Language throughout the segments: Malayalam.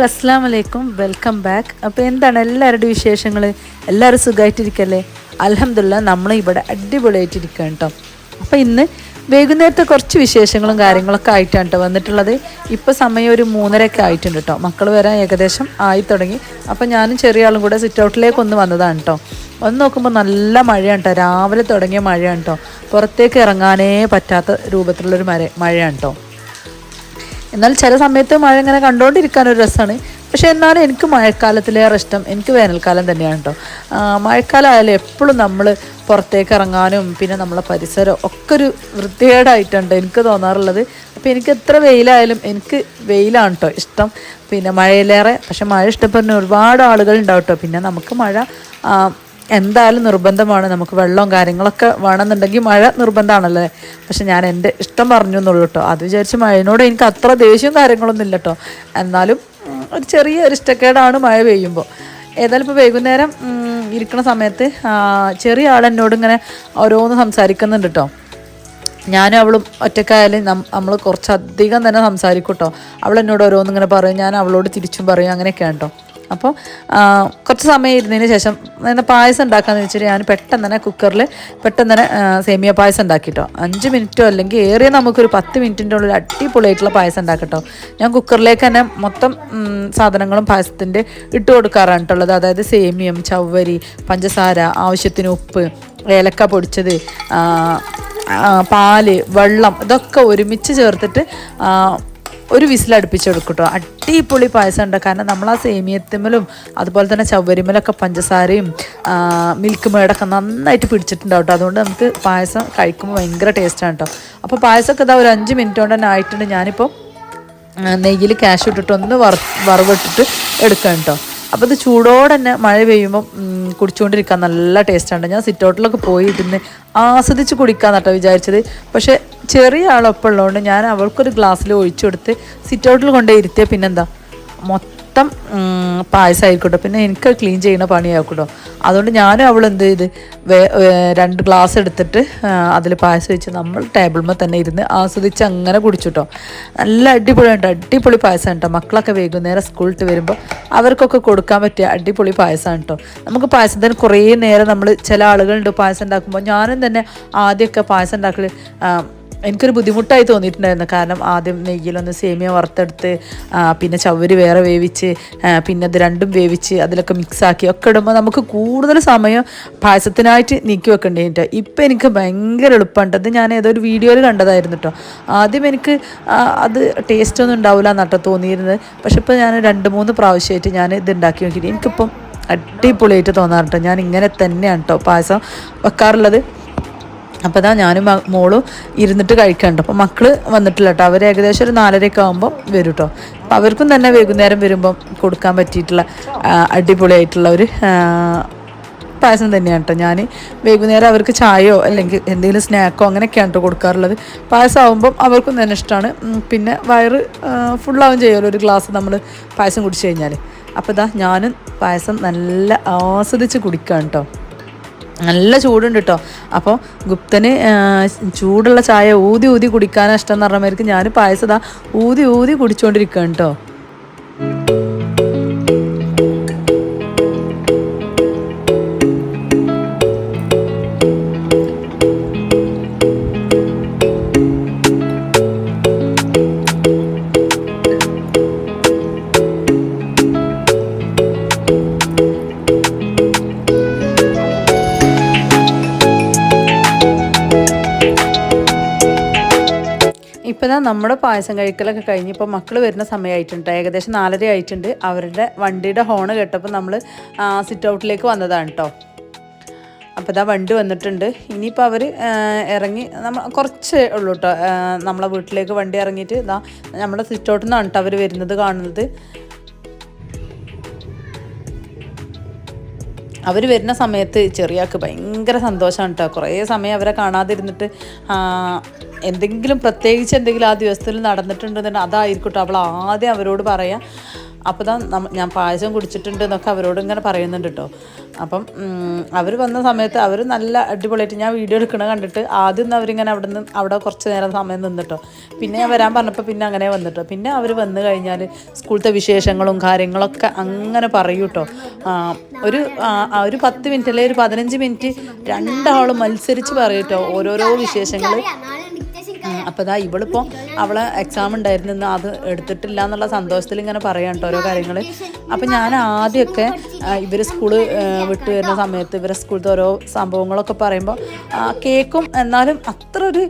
അസ്സലാമു അലൈക്കും, വെൽക്കം ബാക്ക്. അപ്പോൾ എന്താണ് എല്ലാവരുടെ വിശേഷങ്ങൾ? എല്ലാവരും സുഖമായിട്ടിരിക്കല്ലേ? അൽഹംദുലില്ലാഹ് നമ്മൾ ഇവിടെ അടിപൊളിയായിട്ടിരിക്കുക കേട്ടോ. അപ്പോൾ ഇന്ന് വൈകുന്നേരത്തെ കുറച്ച് വിശേഷങ്ങളും കാര്യങ്ങളൊക്കെ ആയിട്ടാണ് കേട്ടോ വന്നിട്ടുള്ളത്. ഇപ്പോൾ സമയം ഒരു 3:30 ആയിട്ടുണ്ട് കേട്ടോ. മക്കൾ വരാൻ ഏകദേശം ആയി തുടങ്ങി. അപ്പോൾ ഞാനും ചെറിയ ആളും കൂടെ സിറ്റ് ഔട്ടിലേക്ക് ഒന്ന് വന്നതാണ് കേട്ടോ. ഒന്ന് നോക്കുമ്പോൾ നല്ല മഴയാണ് കേട്ടോ. രാവിലെ തുടങ്ങിയ മഴയാണ് കേട്ടോ. പുറത്തേക്ക് ഇറങ്ങാനേ പറ്റാത്ത രൂപത്തിലുള്ളൊരു മഴയാണ് കേട്ടോ. എന്നാൽ ചില സമയത്ത് മഴ ഇങ്ങനെ കണ്ടുകൊണ്ടിരിക്കാനൊരു രസമാണ്. പക്ഷേ എന്നാലും എനിക്ക് മഴക്കാലത്തിലേറെ ഇഷ്ടം എനിക്ക് വേനൽക്കാലം തന്നെയാണ് കേട്ടോ. മഴക്കാലം ആയാലും എപ്പോഴും നമ്മൾ പുറത്തേക്ക് ഇറങ്ങാനും പിന്നെ നമ്മളെ പരിസരം ഒക്കെ ഒരു വൃത്തികേടായിട്ടുണ്ട് എനിക്ക് തോന്നാറുള്ളത്. അപ്പോൾ എനിക്ക് എത്ര വെയിലായാലും എനിക്ക് വെയിലാണ് കേട്ടോ ഇഷ്ടം, പിന്നെ മഴയിലേറെ. പക്ഷെ മഴ ഇഷ്ടപ്പെടുന്ന ഒരുപാട് ആളുകൾ ഉണ്ടാവും കേട്ടോ. പിന്നെ നമുക്ക് മഴ എന്തായാലും നിർബന്ധമാണ്. നമുക്ക് വെള്ളവും കാര്യങ്ങളൊക്കെ വേണമെന്നുണ്ടെങ്കിൽ മഴ നിർബന്ധമാണല്ലേ. പക്ഷെ ഞാൻ എൻ്റെ ഇഷ്ടം പറഞ്ഞു എന്നുള്ളൂ കേട്ടോ. അത് വിചാരിച്ച് മഴയോട് എനിക്ക് അത്ര ദേഷ്യവും കാര്യങ്ങളൊന്നും ഇല്ല കേട്ടോ. എന്നാലും ഒരു ചെറിയൊരു ഇഷ്ടക്കേടാണ് മഴ പെയ്യുമ്പോൾ. ഏതായാലും ഇപ്പോൾ വൈകുന്നേരം ഇരിക്കുന്ന സമയത്ത് ചെറിയ ആളെന്നോട് ഇങ്ങനെ ഓരോന്ന് സംസാരിക്കുന്നുണ്ട് കേട്ടോ. ഞാനും അവളും ഒറ്റക്കായാലും നമ്മൾ കുറച്ചധികം തന്നെ സംസാരിക്കും കേട്ടോ. അവളെന്നോട് ഓരോന്നിങ്ങനെ പറയും, ഞാൻ അവളോട് തിരിച്ചും പറയും, അങ്ങനെയൊക്കെയാണ് കേട്ടോ. അപ്പോൾ കുറച്ച് സമയം ഇരുന്നതിന് ശേഷം എന്താ പായസം ഉണ്ടാക്കാമെന്ന് വെച്ചിട്ട് ഞാൻ പെട്ടെന്ന് തന്നെ കുക്കറിൽ സേമിയ പായസം ഉണ്ടാക്കിട്ടോ. 5 മിനിറ്റോ അല്ലെങ്കിൽ ഏറിയ നമുക്കൊരു 10 മിനിറ്റിൻ്റെ ഉള്ളിൽ അടിപൊളിയായിട്ടുള്ള പായസം ഉണ്ടാക്കട്ടോ. ഞാൻ കുക്കറിലേക്ക് തന്നെ മൊത്തം സാധനങ്ങളും പായസത്തിൻ്റെ ഇട്ട് കൊടുക്കാറാണ് കേട്ടുള്ളത്. അതായത് സേമിയം, ചവ്വരി, പഞ്ചസാര, ആവശ്യത്തിന് ഉപ്പ്, ഏലക്ക പൊടിച്ചത്, പാല്, വെള്ളം ഇതൊക്കെ ഒരുമിച്ച് ചേർത്തിട്ട് ഒരു വിസിലടുപ്പിച്ചെടുക്കും കേട്ടോ. അടിപൊളി പായസം ഉണ്ട്. കാരണം നമ്മൾ ആ സേമിയത്തിമലും അതുപോലെ തന്നെ ചവ്വരിമലൊക്കെ പഞ്ചസാരയും മിൽക്ക് മേടൊക്കെ നന്നായിട്ട് പിടിച്ചിട്ടുണ്ടാവും കേട്ടോ. അതുകൊണ്ട് നമുക്ക് പായസം കഴിക്കുമ്പോൾ ഭയങ്കര ടേസ്റ്റാണ് കേട്ടോ. അപ്പോൾ പായസമൊക്കെ ഇതാ ഒരു 5 മിനിറ്റ് കൊണ്ട് തന്നെ ആയിട്ടുണ്ട്. ഞാനിപ്പോൾ നെയ്യിൽ ക്യാഷ് ഇട്ടിട്ട് ഒന്ന് വറവിട്ടിട്ട് എടുക്കാം കേട്ടോ. അപ്പോൾ ഇത് ചൂടോടെ തന്നെ മഴ പെയ്യുമ്പം കുടിച്ചുകൊണ്ടിരിക്കാൻ നല്ല ടേസ്റ്റാണ്. ഞാൻ സിറ്റ് ഔട്ടിലൊക്കെ പോയി ഇരുന്ന് ആസ്വദിച്ച് കുടിക്കാമെന്ന് കേട്ടോ വിചാരിച്ചത്. പക്ഷേ ചെറിയ ആളൊപ്പം ഉള്ളതുകൊണ്ട് ഞാൻ അവൾക്കൊരു ഗ്ലാസ്സിൽ ഒഴിച്ചു കൊടുത്ത് സിറ്റ് ഔട്ടിൽ കൊണ്ടേ ഇരുത്തിയാൽ പിന്നെന്താ മൊത്തം പായസമായിക്കോട്ടെ. പിന്നെ എനിക്ക് ക്ലീൻ ചെയ്യുന്ന പണിയാക്കട്ടോ. അതുകൊണ്ട് ഞാനും അവൾ എന്ത് ചെയ്ത് 2 ഗ്ലാസ് എടുത്തിട്ട് അതിൽ പായസം വെച്ച് നമ്മൾ ടേബിളിൽ തന്നെ ഇരുന്ന് ആസ്വദിച്ച് അങ്ങനെ കുടിച്ചിട്ടോ. നല്ല അടിപൊളിയുണ്ട്, അടിപൊളി പായസമാണ് കേട്ടോ. മക്കളൊക്കെ വൈകുന്നേരം സ്കൂളിട്ട് വരുമ്പോൾ അവർക്കൊക്കെ കൊടുക്കാൻ പറ്റിയ അടിപൊളി പായസമാണ് കേട്ടോ. നമുക്ക് പായസത്തിന് കുറേ നേരം നമ്മൾ ചില ആളുകളുണ്ട് പായസം ഉണ്ടാക്കുമ്പോൾ. ഞാനും തന്നെ ആദ്യമൊക്കെ പായസം ഉണ്ടാക്കൽ എനിക്കൊരു ബുദ്ധിമുട്ടായി തോന്നിയിട്ടുണ്ടായിരുന്നു. കാരണം ആദ്യം നെയ്യിലൊന്ന് സേമിയ വറുത്തെടുത്ത് പിന്നെ ചവ്വരി വേറെ വേവിച്ച് പിന്നെ അത് രണ്ടും വേവിച്ച് അതിലൊക്കെ മിക്സാക്കി ഒക്കെ ഇടുമ്പോൾ നമുക്ക് കൂടുതൽ സമയം പായസത്തിനായിട്ട് നീക്കി വെക്കേണ്ടി കേട്ടോ. ഇപ്പം എനിക്ക് ഭയങ്കര എളുപ്പമുണ്ട്. അത് ഞാൻ ഏതൊരു വീഡിയോയിൽ കണ്ടതായിരുന്നു കേട്ടോ. ആദ്യം എനിക്ക് അത് ടേസ്റ്റൊന്നും ഉണ്ടാവില്ല എന്നാട്ടോ തോന്നിയിരുന്നത്. പക്ഷെ ഇപ്പോൾ ഞാൻ 2-3 പ്രാവശ്യമായിട്ട് ഞാൻ ഇത് ഉണ്ടാക്കി നോക്കിയിട്ട് എനിക്കിപ്പം അടിപൊളിയായിട്ട് തോന്നാറുണ്ട്. ഞാൻ ഇങ്ങനെ തന്നെയാണ് കേട്ടോ പായസം വെക്കാറുള്ളത്. അപ്പോൾ അതാ ഞാനും മോളും ഇരുന്നിട്ട് കഴിക്കാനുണ്ട്. അപ്പോൾ മക്കൾ വന്നിട്ടില്ല കേട്ടോ. അവർ ഏകദേശം ഒരു 4:30 ആകുമ്പോൾ വരും കേട്ടോ. അപ്പോൾ അവർക്കും തന്നെ വൈകുന്നേരം വരുമ്പം കൊടുക്കാൻ പറ്റിയിട്ടുള്ള അടിപൊളിയായിട്ടുള്ള ഒരു പായസം തന്നെയാണ് കേട്ടോ. ഞാൻ വൈകുന്നേരം അവർക്ക് ചായയോ അല്ലെങ്കിൽ എന്തെങ്കിലും സ്നാക്കോ അങ്ങനെയൊക്കെയാണ് കേട്ടോ കൊടുക്കാറുള്ളത്. പായസം ആകുമ്പം അവർക്കും തന്നെ ഇഷ്ടമാണ്. പിന്നെ വയറ് ഫുള്ളാവും ചെയ്യുമല്ലോ ഒരു ഗ്ലാസ് നമ്മൾ പായസം കുടിച്ചു കഴിഞ്ഞാൽ. അപ്പോൾ ഇതാ ഞാനും പായസം നല്ല ആസ്വദിച്ച് കുടിക്കുകയാണ് കേട്ടോ. നല്ല ചൂടുണ്ട് കേട്ടോ. അപ്പോൾ ഗുപ്തന് ചൂടുള്ള ചായ ഊതി കുടിക്കാനാണ് ഇഷ്ടം എന്ന് പറഞ്ഞമാർക്ക് ഞാൻ പായസം ഇതാ ഊതി കുടിച്ചുകൊണ്ടിരിക്കുകയാണ് കേട്ടോ. ഇപ്പോൾ ഇതാ നമ്മുടെ പായസം കഴിക്കലൊക്കെ കഴിഞ്ഞ് ഇപ്പോൾ മക്കൾ വരുന്ന സമയമായിട്ടുണ്ട്. ഏകദേശം 4:30 ആയിട്ടുണ്ട്. അവരുടെ വണ്ടിയുടെ ഹോണ് കേട്ടപ്പോൾ നമ്മൾ സിറ്റ് ഔട്ടിലേക്ക് വന്നതാണ് കേട്ടോ. അപ്പോൾ ഇതാ വണ്ടി വന്നിട്ടുണ്ട്. ഇനിയിപ്പോൾ അവർ ഇറങ്ങി കുറച്ച് ഉള്ളൂ കേട്ടോ. നമ്മളെ വീട്ടിലേക്ക് വണ്ടി ഇറങ്ങിയിട്ട് ഇതാ നമ്മുടെ സിറ്റ് ഔട്ടിൽ നിന്നാണ് കേട്ടോ അവർ വരുന്നത് കാണുന്നത്. അവർ വരുന്ന സമയത്ത് ചെറിയാൾക്ക് ഭയങ്കര സന്തോഷമാണ് കേട്ടോ. കുറേ സമയം അവരെ കാണാതിരുന്നിട്ട് എന്തെങ്കിലും പ്രത്യേകിച്ച് എന്തെങ്കിലും ആ ദിവസത്തിൽ നടന്നിട്ടുണ്ടെന്നുണ്ടെങ്കിൽ അതായിരിക്കും കേട്ടോ അവൾ ആദ്യം അവരോട് പറയാം. അപ്പോൾ ഞാൻ പായസം കുടിച്ചിട്ടുണ്ട് എന്നൊക്കെ അവരോട് ഇങ്ങനെ പറയുന്നുണ്ട് കേട്ടോ. അപ്പം അവർ വന്ന സമയത്ത് അവർ നല്ല അടിപൊളിയായിട്ട് ഞാൻ വീഡിയോ എടുക്കണ കണ്ടിട്ട് ആദ്യം അവരിങ്ങനെ അവിടെ കുറച്ച് നേരം സമയം നിന്നിട്ടോ. പിന്നെ ഞാൻ വരാൻ പറഞ്ഞപ്പോൾ പിന്നെ അങ്ങനെ വന്നിട്ടോ. പിന്നെ അവർ വന്നു കഴിഞ്ഞാൽ സ്കൂളത്തെ വിശേഷങ്ങളും കാര്യങ്ങളൊക്കെ അങ്ങനെ പറയൂ കേട്ടോ. ഒരു 10 മിനിറ്റ് അല്ലെങ്കിൽ ഒരു 15 മിനിറ്റ് രണ്ടാളും മത്സരിച്ച് പറയും കേട്ടോ ഓരോരോ വിശേഷങ്ങൾ. അപ്പോൾ ഇവളിപ്പോൾ അവളെ എക്സാം ഉണ്ടായിരുന്നു, അത് എടുത്തിട്ടില്ല എന്നുള്ള സന്തോഷത്തിൽ ഇങ്ങനെ പറയാം കേട്ടോ ഓരോ കാര്യങ്ങൾ. അപ്പം ഞാൻ ആദ്യമൊക്കെ ഇവർ സ്കൂള് വിട്ട് വരുന്ന സമയത്ത് ഇവരെ സ്കൂളത്തെ ഓരോ സംഭവങ്ങളൊക്കെ പറയുമ്പോൾ കേൾക്കും, എന്നാലും അത്ര ഒരു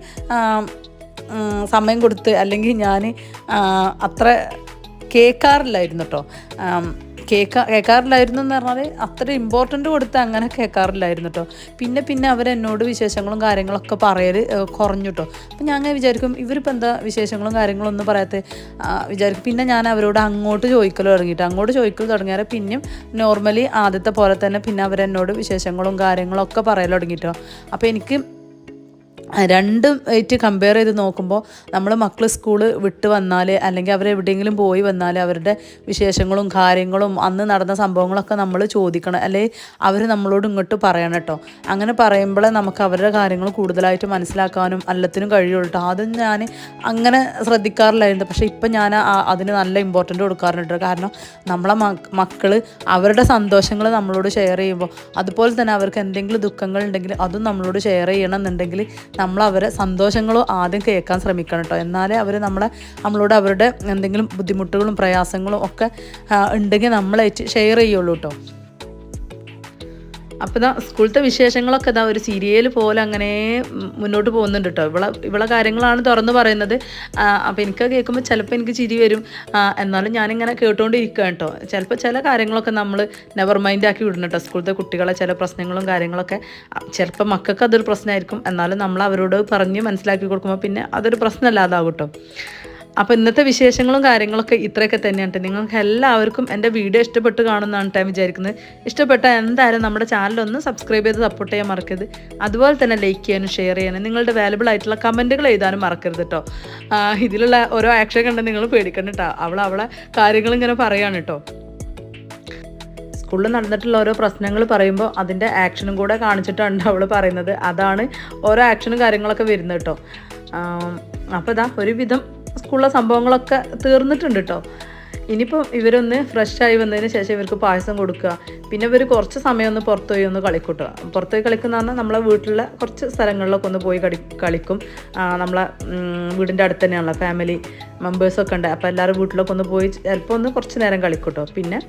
സമയം കൊടുത്ത് അല്ലെങ്കിൽ ഞാൻ അത്ര കേൾക്കാറില്ലായിരുന്നു കേട്ടോ. കേൾക്കാറില്ലായിരുന്നു എന്ന് പറഞ്ഞാൽ അത്ര ഇമ്പോർട്ടൻ്റ് കൊടുത്ത് അങ്ങനെ കേൾക്കാറില്ലായിരുന്നു കേട്ടോ. പിന്നെ അവരെന്നോട് വിശേഷങ്ങളും കാര്യങ്ങളൊക്കെ പറയൽ കുറഞ്ഞു കേട്ടോ. അപ്പം ഞാൻ അങ്ങനെ വിചാരിക്കും ഇവരിപ്പോൾ എന്താ വിശേഷങ്ങളും കാര്യങ്ങളും ഒന്നും പറയാത്ത വിചാരിക്കും. പിന്നെ ഞാൻ അവരോട് അങ്ങോട്ട് ചോദിക്കൽ തുടങ്ങിയാൽ പിന്നെയും നോർമലി ആദ്യത്തെ പോലെ തന്നെ പിന്നെ അവരെന്നോട് വിശേഷങ്ങളും കാര്യങ്ങളൊക്കെ പറയൽ തുടങ്ങിയിട്ടോ. അപ്പോൾ എനിക്ക് രണ്ടും ആയിട്ട് കമ്പയർ ചെയ്ത് നോക്കുമ്പോൾ നമ്മൾ മക്കൾ സ്കൂള് വിട്ട് വന്നാൽ അല്ലെങ്കിൽ അവരെവിടെയെങ്കിലും പോയി വന്നാൽ അവരുടെ വിശേഷങ്ങളും കാര്യങ്ങളും അന്ന് നടന്ന സംഭവങ്ങളൊക്കെ നമ്മൾ ചോദിക്കണം, അല്ലെങ്കിൽ അവർ നമ്മളോട് ഇങ്ങോട്ട് പറയണം കേട്ടോ. അങ്ങനെ പറയുമ്പോഴേ നമുക്ക് അവരുടെ കാര്യങ്ങൾ കൂടുതലായിട്ട് മനസ്സിലാക്കാനും എല്ലാത്തിനും കഴിയുള്ളൂ കേട്ടോ. ആദ്യം ഞാൻ അങ്ങനെ ശ്രദ്ധിക്കാറില്ലായിരുന്നു, പക്ഷേ ഇപ്പം ഞാൻ അതിന് നല്ല ഇമ്പോർട്ടൻ്റ് കൊടുക്കാറുണ്ട്. കാരണം നമ്മളെ മക്കൾ അവരുടെ സന്തോഷങ്ങൾ നമ്മളോട് ഷെയർ ചെയ്യുമ്പോൾ അതുപോലെ തന്നെ അവർക്ക് എന്തെങ്കിലും ദുഃഖങ്ങൾ ഉണ്ടെങ്കിൽ അതും നമ്മളോട് ഷെയർ ചെയ്യണം എന്നുണ്ടെങ്കിൽ നമ്മൾ അവരെ സന്തോഷങ്ങളോ ആദ്യം കേൾക്കാൻ ശ്രമിക്കണം കേട്ടോ. എന്നാലേ അവർ നമ്മളോട് അവരുടെ എന്തെങ്കിലും ബുദ്ധിമുട്ടുകളും പ്രയാസങ്ങളും ഒക്കെ ഉണ്ടെങ്കിൽ നമ്മളായിട്ട് ഷെയർ ചെയ്യുള്ളൂ കേട്ടോ. അപ്പോൾ സ്കൂളത്തെ വിശേഷങ്ങളൊക്കെ ഒരു സീരിയൽ പോലെ അങ്ങനെ മുന്നോട്ട് പോകുന്നുണ്ട് കേട്ടോ. ഇവളെ കാര്യങ്ങളാണ് തുറന്ന് പറയുന്നത്. അപ്പോൾ എനിക്ക് കേൾക്കുമ്പോൾ ചിലപ്പോൾ എനിക്ക് ചിരി വരും, എന്നാലും ഞാനിങ്ങനെ കേട്ടുകൊണ്ടിരിക്കുക കേട്ടോ. ചിലപ്പോൾ ചില കാര്യങ്ങളൊക്കെ നമ്മൾ നെവർ മൈൻഡ് ആക്കി വിടണം കേട്ടോ. സ്കൂളത്തെ കുട്ടികളെ ചില പ്രശ്നങ്ങളും കാര്യങ്ങളൊക്കെ ചിലപ്പോൾ മക്കൾക്ക് അതൊരു പ്രശ്നമായിരിക്കും, എന്നാലും നമ്മൾ അവരോട് പറഞ്ഞ് മനസ്സിലാക്കി കൊടുക്കുമ്പോൾ പിന്നെ അതൊരു പ്രശ്നമല്ലാതാവും കേട്ടോ. അപ്പോൾ ഇന്നത്തെ വിശേഷങ്ങളും കാര്യങ്ങളൊക്കെ ഇത്രയൊക്കെ തന്നെയാണ്. നിങ്ങൾക്ക് എല്ലാവർക്കും എൻ്റെ വീഡിയോ ഇഷ്ടപ്പെട്ട് കാണുന്നതാണ് ഞാൻ വിചാരിക്കുന്നത്. ഇഷ്ടപ്പെട്ടാൽ എന്തായാലും നമ്മുടെ ചാനലൊന്ന് സബ്സ്ക്രൈബ് ചെയ്ത് സപ്പോർട്ട് ചെയ്യാൻ മറക്കരുത്. അതുപോലെ തന്നെ ലൈക്ക് ചെയ്യാനും ഷെയർ ചെയ്യാനും നിങ്ങളുടെ വാല്യുബിൾ ആയിട്ടുള്ള കമൻറ്റുകൾ എഴുതാനും മറക്കരുത് കേട്ടോ. ഇതിലുള്ള ഓരോ ആക്ഷൻ കണ്ട് നിങ്ങൾ പേടിക്കണ്ട കേട്ടോ. അവളെ കാര്യങ്ങളിങ്ങനെ പറയാണ് കേട്ടോ. സ്കൂളിൽ നടന്നിട്ടുള്ള ഓരോ പ്രശ്നങ്ങൾ പറയുമ്പോൾ അതിൻ്റെ ആക്ഷനും കൂടെ കാണിച്ചിട്ടാണ് അവൾ പറയുന്നത്. അതാണ് ഓരോ ആക്ഷനും കാര്യങ്ങളൊക്കെ വരുന്നത് കേട്ടോ. അപ്പോൾ ഒരുവിധം സ്കൂളിലെ സംഭവങ്ങളൊക്കെ തീർന്നിട്ടുണ്ട് കേട്ടോ. ഇനിയിപ്പോൾ ഇവരൊന്ന് ഫ്രഷായി വന്നതിന് ശേഷം ഇവർക്ക് പായസം കൊടുക്കുക. പിന്നെ ഇവർ കുറച്ച് സമയം ഒന്ന് പുറത്തുപോയി ഒന്ന് കളിക്കൂട്ടോ. പുറത്തുപോയി കളിക്കുന്ന പറഞ്ഞാൽ നമ്മളെ വീട്ടിലുള്ള കുറച്ച് സ്ഥലങ്ങളിലൊക്കെ ഒന്ന് പോയി കളിക്കും. നമ്മളെ വീടിൻ്റെ അടുത്ത് തന്നെയാണല്ലോ ഫാമിലി മെമ്പേഴ്സൊക്കെ ഉണ്ട്. അപ്പോൾ എല്ലാവരും വീട്ടിലൊക്കെ ഒന്ന് പോയി ചിലപ്പോൾ ഒന്ന് കുറച്ച് നേരം കളിക്കൂട്ടോ. പിന്നെ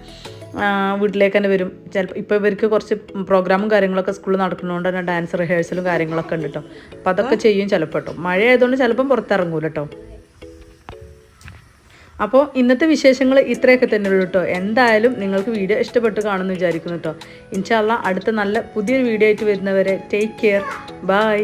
വീട്ടിലേക്ക് തന്നെ വരും. ചിലപ്പോൾ ഇപ്പോൾ ഇവർക്ക് കുറച്ച് പ്രോഗ്രാമും കാര്യങ്ങളൊക്കെ സ്കൂളിൽ നടക്കുന്നതുകൊണ്ട് തന്നെ ഡാൻസ് റിഹേഴ്സലും കാര്യങ്ങളൊക്കെ ഉണ്ട് കേട്ടോ. അപ്പോൾ അതൊക്കെ ചെയ്യും ചിലപ്പോൾ കേട്ടോ. മഴ ആയതുകൊണ്ട് ചിലപ്പം പുറത്തിറങ്ങൂല കേട്ടോ. അപ്പോൾ ഇന്നത്തെ വിശേഷങ്ങൾ ഇത്രയൊക്കെ തന്നെ ഉള്ളൂ കേട്ടോ. എന്തായാലും നിങ്ങൾക്ക് വീഡിയോ ഇഷ്ടപ്പെട്ട് കാണുമെന്ന് വിചാരിക്കുന്നു കേട്ടോ. ഇൻഷാ അല്ലാ അടുത്ത നല്ല പുതിയൊരു വീഡിയോ ആയിട്ട് വരുന്നവരെ ടേക്ക് കെയർ, ബൈ.